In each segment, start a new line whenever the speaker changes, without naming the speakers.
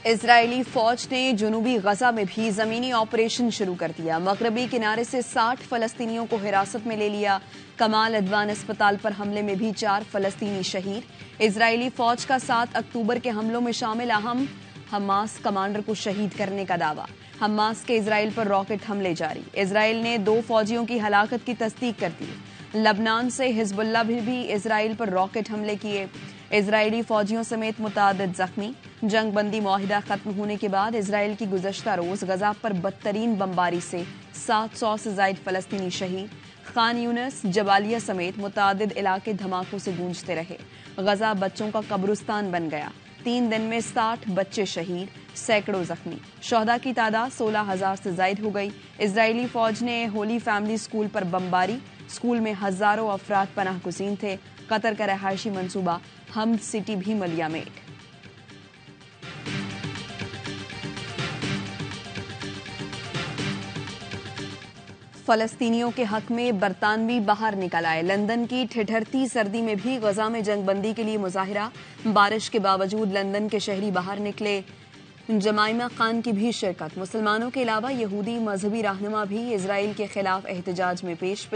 اسرائیلی فوج نے جنوبی غزہ میں بھی زمینی آپریشن شروع کر دیا۔ مغربی کنارے سے 60 فلسطینیوں کو حراست میں لے لیا۔ کمال عدوان اسپتال پر حملے میں بھی 4 فلسطینی شہید۔ اسرائیلی فوج کا 7 اکتوبر کے حملوں میں شامل اہم حماس کمانڈر کو شہید کرنے کا دعویٰ۔ حماس کے اسرائیل پر راکٹ حملے جاری۔ اسرائیل نے 2 فوجیوں کی ہلاکت کی تصدیق کر دی۔ لبنان سے حزب اللہ بھی اسرائیل پر راکٹ حملے کیے۔ اسرائیلی فوجیوں سمیت متعدد زخمی۔ جنگ بندی معاہدہ ختم ہونے کے بعد اسرائیل کی گزشتہ روز غزہ پر بدترین بمباری سے 700 سے زائد فلسطینی شہید۔ خان یونس، جبالیہ سمیت متعدد علاقے دھماکوں سے گونجتے رہے۔ غزہ بچوں کا قبرستان بن گیا۔ 3 دن میں 60 بچے شہید، سینکڑوں زخمی۔ شہداء کی تعداد 16,000 سے زائد ہو گئی۔ اسرائیلی فوج نے ہولی فیملی اسکول پر بمباری۔ اسکول میں ہزاروں افراد پناہ گزین تھے۔ قطر کا رہائشی منصوبہ حمد سٹی بھی ملیامید۔ فلسطینیوں کے حق میں برطانوی باہر نکل آئے۔ لندن کی ٹھٹھرتی سردی میں بھی غزہ میں جنگ بندی کے لیے مظاہرہ۔ بارش کے باوجود لندن کے شہری باہر نکلے۔ جمائمہ خان کی بھی شرکت۔ مسلمانوں کے علاوہ یہودی مذہبی رہنما بھی اسرائیل کے خلاف احتجاج میں پیش۔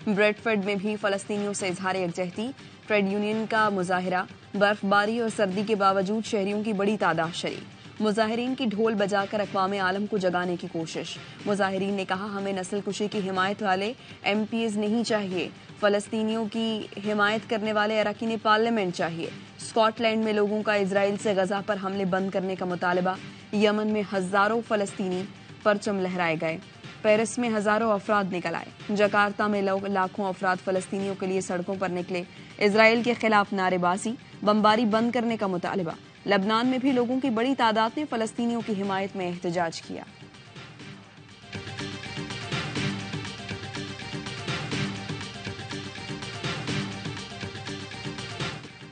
بریڈ فورڈ میں بھی فلسطینیوں سے اظہار یکجہتی۔ ٹریڈ یونین کا مظاہرہ۔ برف باری اور سردی کے باوجود شہریوں کی بڑی تعداد شریک۔ مظاہرین کی ڈھول بجا کر اقوام عالم کو جگانے کی کوشش۔ مظاہرین نے کہا ہمیں نسل کشی کی حمایت والے ایم پیز نہیں چاہیے، فلسطینیوں کی حمایت کرنے والے اراکین پارلیمنٹ چاہیے۔ اسکاٹ لینڈ میں لوگوں کا اسرائیل سے غزہ پر حملے بند کرنے کا مطالبہ۔ یمن میں ہزاروں فلسطینی پرچم لہرائے گئے۔ پیرس میں ہزاروں افراد نکل آئے۔ جکارتہ میں لاکھوں افراد فلسطینیوں کے لیے سڑکوں پر نکلے۔ اسرائیل کے خلاف نعرے بازی، بمباری بند کرنے کا مطالبہ۔ لبنان میں بھی لوگوں کی بڑی تعداد نے فلسطینیوں کی حمایت میں احتجاج کیا۔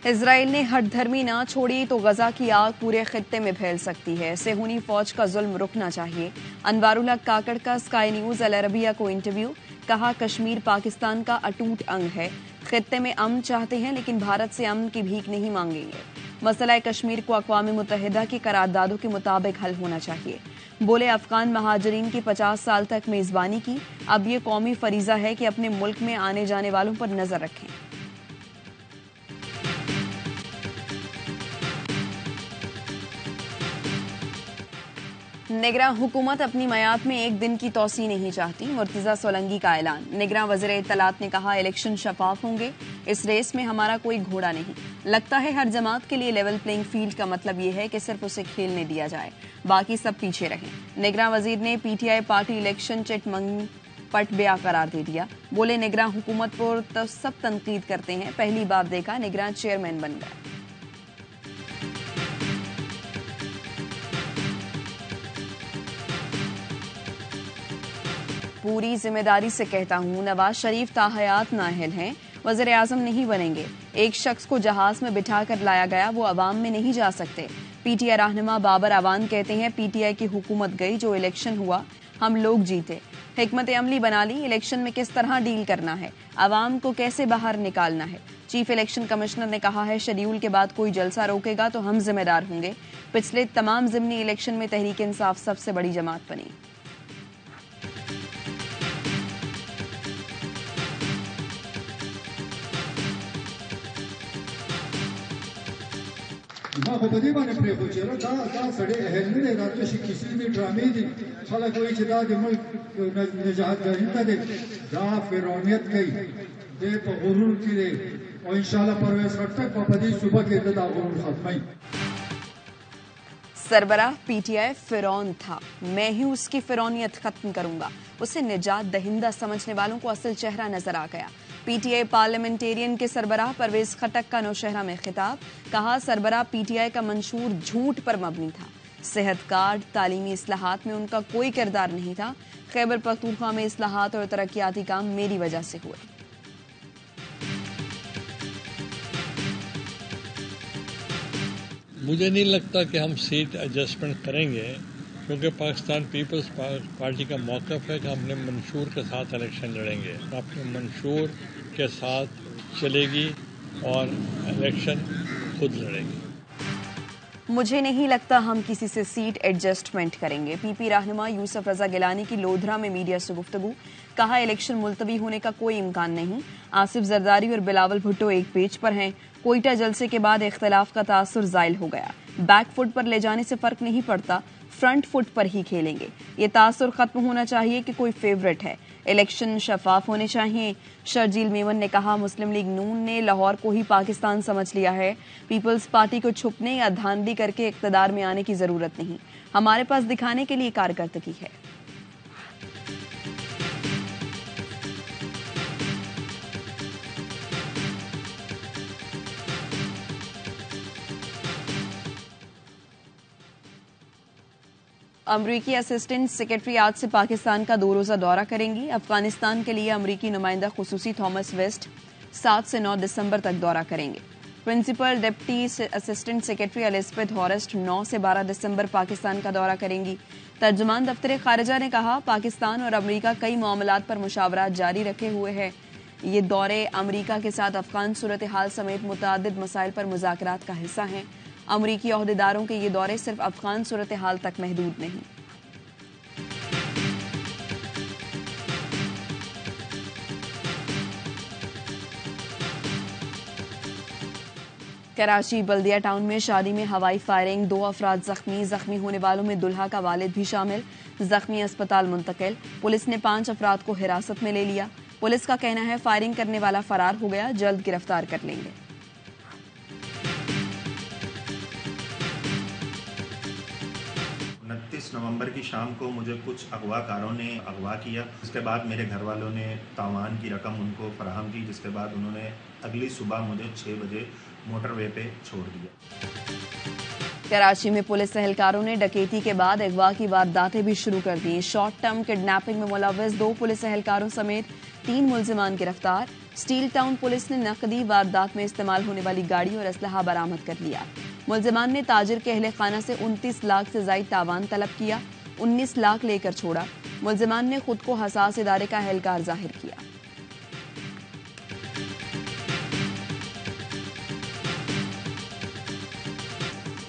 اسرائیل نے ہٹ دھرمی نہ چھوڑی تو غزہ کی آگ پورے خطے میں پھیل سکتی ہے۔ صہیونی فوج کا ظلم رکنا چاہیے۔ انوار الحق کاکڑ کا اسکائی نیوز العربیہ کو انٹرویو۔ کہا کشمیر پاکستان کا اٹوٹ انگ ہے۔ خطے میں امن چاہتے ہیں لیکن بھارت سے امن کی بھیک نہیں مانگیں گے۔ مسئلہ کشمیر کو اقوام متحدہ کی قراردادوں کے مطابق حل ہونا چاہیے۔ بولے افغان مہاجرین کی 50 سال تک میزبانی کی، اب یہ قومی فریضہ ہے کہ اپنے ملک میں آنے جانے والوں پر نظر رکھیں۔ نگراں حکومت اپنی میعاد میں 1 دن کی توسیع نہیں چاہتی، مرتضی سولنگی کا اعلان۔ نگراں وزیر اطلاعات نے کہا الیکشن شفاف ہوں گے، اس ریس میں ہمارا کوئی گھوڑا نہیں۔ لگتا ہے ہر جماعت کے لیے لیول پلینگ فیلڈ کا مطلب یہ ہے کہ صرف اسے کھیلنے دیا جائے، باقی سب پیچھے رہیں۔ نگراں وزیر نے P T I party election چٹ منگ پٹ بیا قرار دے دیا۔ بولے نگراں حکومت پر تو سب تنقید کرتے ہیں، پہلی بار دیکھا نگراں چیئرمین بن گئے۔ پوری ذمہ داری سے کہتا ہوں نواز شریف تاحیات نااہل ہیں، وزیر اعظم نہیں بنیں گے۔ ایک شخص کو جہاز میں بٹھا کر لایا گیا، وہ عوام میں نہیں جا سکتے۔ پی ٹی آئی رہنما بابر اعوان کہتے ہیں پی ٹی آئی کی حکومت گئی، جو الیکشن ہوا ہم لوگ جیتے۔ حکمت عملی بنا لی، الیکشن میں کس طرح ڈیل کرنا ہے، عوام کو کیسے باہر نکالنا ہے۔ چیف الیکشن کمشنر نے کہا ہے شیڈیول کے بعد کوئی جلسہ روکے گا تو ہم ذمہ دار ہوں گے۔ پچھلے تمام ضمنی الیکشن میں تحریک انصاف سب سے بڑی جماعت بنی۔
ما خو په دې باندې پرېښود چې دا سړی اهل نه دی، دا تشې کیسې دي، ډرامې دي. خلک وایي چې دا د ملک نجاتګري ته دی، دا فرعونیت کوي، دی په غرور کې دی، او انشاءالله پرویز خټک به په دې صوبه کې دا غرور ختموي۔
سربراہ پی ٹی آئی فرعون تھا، میں ہی اس کی فرعونیت ختم کروں گا۔ اسے نجات دہندہ سمجھنے والوں کو اصل چہرہ نظر آ گیا۔ پی ٹی آئی پارلیمنٹیرین کے سربراہ پرویز خٹک کا نوشہرہ میں خطاب۔ کہا سربراہ پی ٹی آئی کا منشور جھوٹ پر مبنی تھا، صحت کارڈ، تعلیمی اصلاحات میں ان کا کوئی کردار نہیں تھا۔ خیبر پختونخوا میں اصلاحات اور ترقیاتی کام میری وجہ سے ہوئے۔
مجھے نہیں لگتا کہ ہم سیٹ ایڈجسٹمنٹ کریں گے، کیونکہ پاکستان پیپلز پارٹی کا موقف ہے کہ ہم اپنے منشور کے ساتھ الیکشن لڑیں گے، اپنے منشور کے ساتھ چلے گی اور الیکشن خود لڑے گی۔
مجھے نہیں لگتا ہم کسی سے سیٹ ایڈجسٹمنٹ کریں گے. پی پی رہنما یوسف رضا گیلانی کی لودھرا میں میڈیا سے گفتگو. کہا الیکشن ملتوی ہونے کا کوئی امکان نہیں. آصف زرداری اور بلاول بھٹو ایک پیج پر ہیں. کوئٹہ جلسے کے بعد اختلاف کا تاثر زائل ہو گیا. بیک فٹ پر لے جانے سے فرق نہیں پڑتا, فرنٹ فٹ پر ہی کھیلیں گے. یہ تاثر ختم ہونا چاہیے کہ کوئی فیورٹ ہے. الیکشن شفاف ہونے چاہیے. شرجیل میمن نے کہا مسلم لیگ نون نے لاہور کو ہی پاکستان سمجھ لیا ہے. پیپلز پارٹی کو چھپنے یا دھاندلی کر کے اقتدار میں آنے کی ضرورت نہیں. ہمارے پاس دکھانے کے لیے کارکردگی ہے. امریکی اسسٹنٹ سیکرٹری آج سے پاکستان کا 2 روزہ دورہ کریں گی. افغانستان کے لیے امریکی نمائندہ خصوصی تھامس ویسٹ 7 سے 9 دسمبر تک دورہ کریں گے. Principal deputy assistant secretary Elizabeth Horst 9 سے 12 دسمبر پاکستان کا دورہ کریں گی. ترجمان دفتر خارجہ نے کہا پاکستان اور امریکہ کئی معاملات پر مشاورات جاری رکھے ہوئے ہیں. یہ دورے امریکہ کے ساتھ افغان صورتحال سمیت متعدد مسائل پر مذاکرات کا حصہ ہیں. امریکی عہدیداروں کے یہ دورے صرف افغان صورتحال تک محدود نہیں. 'کراچی بلدیہ ٹاؤن میں شادی میں ہوائی فائرنگ, 2 افراد زخمی. زخمی ہونے والوں میں دلہا کا والد بھی شامل. زخمی اسپتال منتقل. پولیس نے 5 افراد کو حراست میں لے لیا. پولیس کا کہنا ہے فائرنگ کرنے والا فرار ہو گیا, جلد گرفتار کر لیں گے.
29 نومبر کی شام کو مجھے کچھ اغوا کاروں نے اغوا کیا. اس کے بعد میرے گھر والوں نے تاوان کی رقم ان کو فراہم کی, جس کے بعد انہوں نے اگلی صبح مجھے 6 بجے موٹر وے پہ چھوڑ دیا.
کراچی میں پولیس اہلکاروں نے ڈکیتی کے بعد اغوا کی وارداتیں بھی شروع کر دیں. شارٹ ٹرم کڈنیپنگ میں ملوث 2 پولیس اہلکاروں سمیت 3 ملزمان گرفتار. اسٹیل ٹاؤن پولیس نے نقدی واردات میں استعمال ہونے والی گاڑی اور اسلحہ برآمد کر لیا. ملزمان نے تاجر کے اہل خانہ سے 29 لاکھ سے زائد تاوان طلب کیا. 19 لاکھ لے کر چھوڑا. ملزمان نے خود کو حساس ادارے کا اہلکار ظاہر کیا.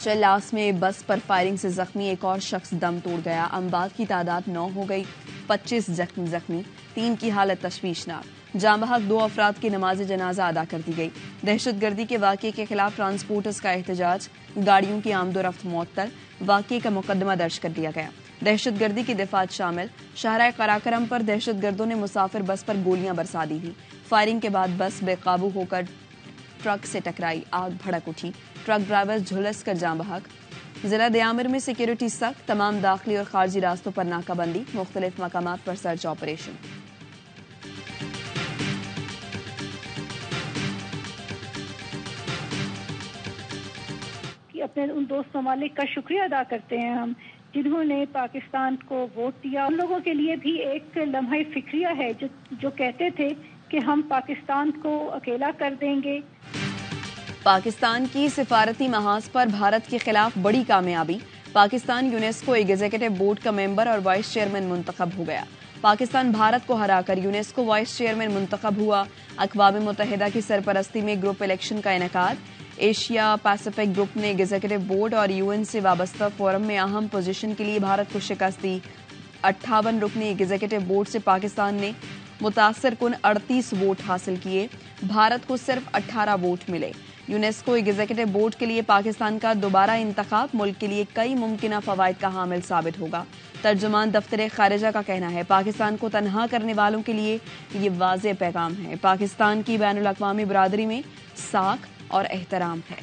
چلاس میں بس پر فائرنگ سے زخمی ایک اور شخص دم توڑ گیا. اموات کی تعداد 9 ہو گئی. 25 زخمی, 3 کی حالت تشویشناک. جاں بحق 2 افراد کی نماز جنازہ ادا کر دی گئی. دہشت گردی کے واقعے کے خلاف ٹرانسپورٹرز کا احتجاج. گاڑیوں کی آمد و رفت معطل. واقعے کا مقدمہ درج کر دیا گیا. دہشت گردی کی دفعات شامل. شاہراہ قراقرم پر دہشت گردوں نے مسافر بس پر گولیاں برسا دی تھیں. فائرنگ کے بعد بس بے قابو ہو کر ٹرک سے ٹکرائی. آگ بھڑک اٹھی. ٹرک ڈرائیور جھلس کر جاں بحق. ضلع دیامر میں سیکیورٹی سخت. تمام داخلی اور خارجی راستوں پر ناکہ بندی. مختلف مقامات پر سرچ آپریشن.
اپنے ان دوست ممالک کا شکریہ ادا کرتے ہیں ہم جنہوں نے پاکستان کو ووٹ دیا. ان لوگوں کے لیے بھی ایک لمحہ فکریہ ہے جو کہتے تھے کہ ہم پاکستان کو اکیلا کر دیں گے.
پاکستان کی سفارتی محاذ پر بھارت کے خلاف بڑی کامیابی. پاکستان یونیسکو ایگزیکٹو بورڈ کا ممبر اور وائس چیئرمین منتخب ہو گیا. پاکستان بھارت کو ہرا کر یونیسکو وائس چیئرمین منتخب ہوا. اقوام متحدہ کی سرپرستی میں گروپ الیکشن کا انعقاد. ایشیا پیسیفک گروپ نے ایگزیکٹو بورڈ اور یو این سے وابستہ فورم میں اہم پوزیشن کے لیے بھارت کو شکست دی. 58 رکنی ایگزیکٹو بورڈ سے پاکستان نے متاثر کن 38 ووٹ حاصل کیے. بھارت کو صرف 18 ووٹ ملے. یونیسکو ایگزیکٹو بورڈ کے لیے پاکستان کا دوبارہ انتخاب ملک کے لیے کئی ممکنہ فوائد کا حامل ثابت ہوگا. ترجمان دفتر خارجہ کا کہنا ہے پاکستان کو تنہا کرنے والوں کے لیے یہ واضح پیغام ہے. پاکستان کی بین الاقوامی برادری میں ساکھ اور احترام ہے.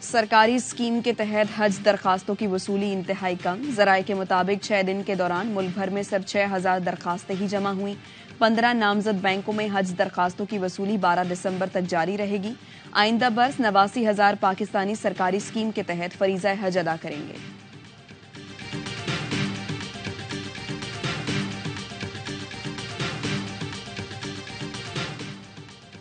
سرکاری اسکیم کے تحت حج درخواستوں کی وصولی انتہائی کم. ذرائع کے مطابق 6 دن کے دوران ملک بھر میں صرف 6,000 درخواستیں ہی جمع ہوئیں. 15 نامزد بینکوں میں حج درخواستوں کی وصولی 12 دسمبر تک جاری رہے گی. آئندہ برس 89,000 پاکستانی سرکاری اسکیم کے تحت فریضہ حج ادا کریں گے.